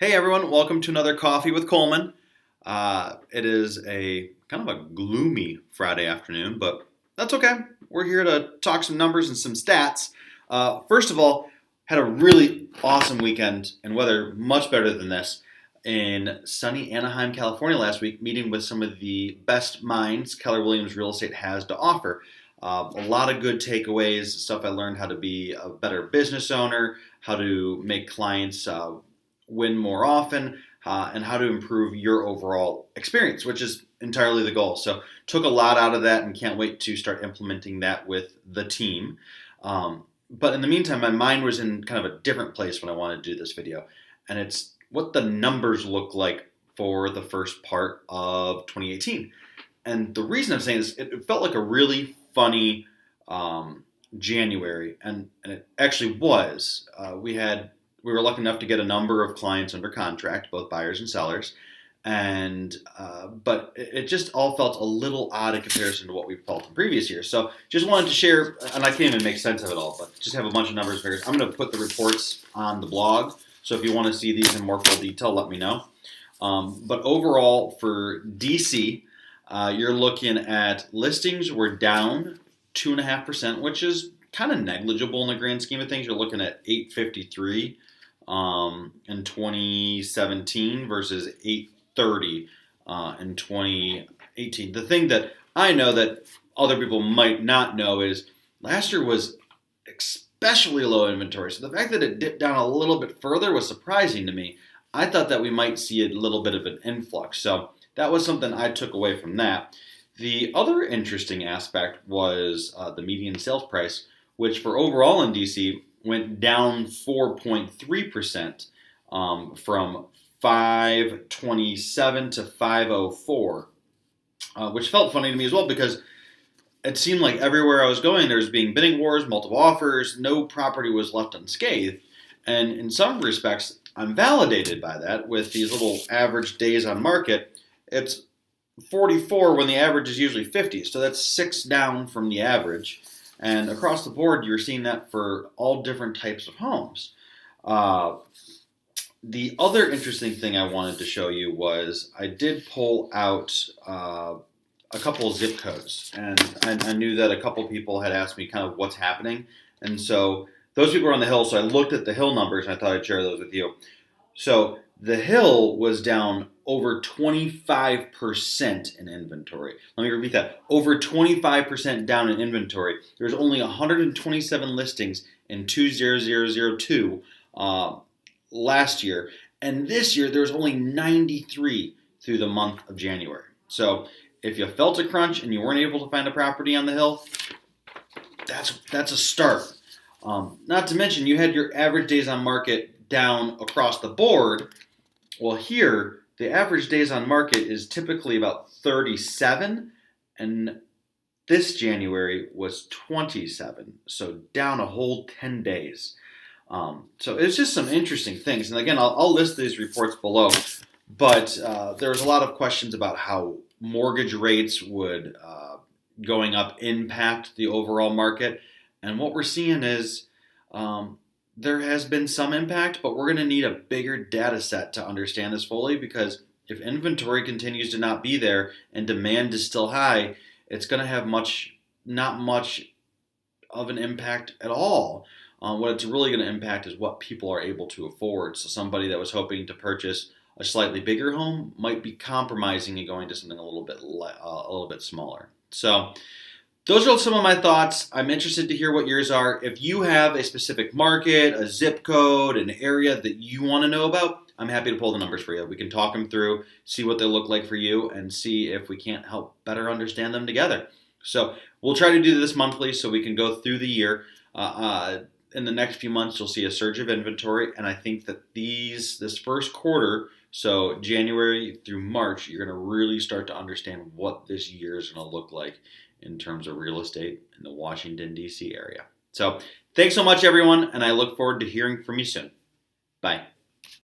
Hey everyone, welcome to another Coffee with Coleman. It is a kind of a gloomy Friday afternoon, but that's okay. We're here to talk some numbers and some stats. First of all, had a really awesome weekend and weather much better than this in sunny Anaheim, California last week, meeting with some of the best minds Keller Williams Real Estate has to offer. A lot of good takeaways, stuff I learned how to be a better business owner, how to make clients win more often, and how to improve your overall experience, which is entirely the goal. So took a lot out of that and can't wait to start implementing that with the team. But in the meantime, my mind was in kind of a different place when I wanted to do this video. And it's what the numbers look like for the first part of 2018. And the reason I'm saying this, it felt like a really funny January, and it actually was. We were lucky enough to get a number of clients under contract, both buyers and sellers, and but it just all felt a little odd in comparison to what we've felt in previous years. So just wanted to share, and I can't even make sense of it all, but just have a bunch of numbers here. I'm going to put the reports on the blog, so if you want to see these in more full detail, let me know. But overall, for DC, you're looking at listings were down 2.5%, which is kind of negligible in the grand scheme of things. You're looking at 853 in 2017 versus 830 in 2018. The thing that I know that other people might not know is last year was especially low inventory. So the fact that it dipped down a little bit further was surprising to me. I thought that we might see a little bit of an influx. So that was something I took away from that. The other interesting aspect was the median sales price, which for overall in DC went down 4.3% from 527 to 504, which felt funny to me as well because it seemed like everywhere I was going there was being bidding wars, multiple offers, no property was left unscathed. And in some respects, I'm validated by that with these little average days on market. It's 44 when the average is usually 50, so that's 6 down from the average. And across the board, you're seeing that for all different types of homes. The other interesting thing I wanted to show you was I did pull out a couple of zip codes. And I knew that a couple of people had asked me kind of what's happening. And so those people are on the Hill, so I looked at the Hill numbers and I thought I'd share those with you. So the Hill was down over 25% in inventory. Let me repeat that. Over 25% down in inventory. There's only 127 listings in 20002 last year. And this year, there was only 93 through the month of January. So if you felt a crunch and you weren't able to find a property on the Hill, that's a start. Not to mention, you had your average days on market down across the board. Well, here, the average days on market is typically about 37, and this January was 27, so down a whole 10 days. So it's just some interesting things. And again, I'll list these reports below, but there was a lot of questions about how mortgage rates would, going up, impact the overall market. And what we're seeing is there has been some impact, but we're going to need a bigger data set to understand this fully, because if inventory continues to not be there and demand is still high, it's going to have not much of an impact at all. What it's really going to impact is what people are able to afford. So somebody that was hoping to purchase a slightly bigger home might be compromising and going to something a little bit smaller. So those are some of my thoughts. I'm interested to hear what yours are. If you have a specific market, a zip code, an area that you want to know about, I'm happy to pull the numbers for you. We can talk them through, see what they look like for you, and see if we can't help better understand them together. So we'll try to do this monthly so we can go through the year. In the next few months, you'll see a surge of inventory, and I think that this first quarter, so January through March, you're going to really start to understand what this year is going to look like in terms of real estate in the Washington, D.C. area. So thanks so much, everyone, and I look forward to hearing from you soon. Bye.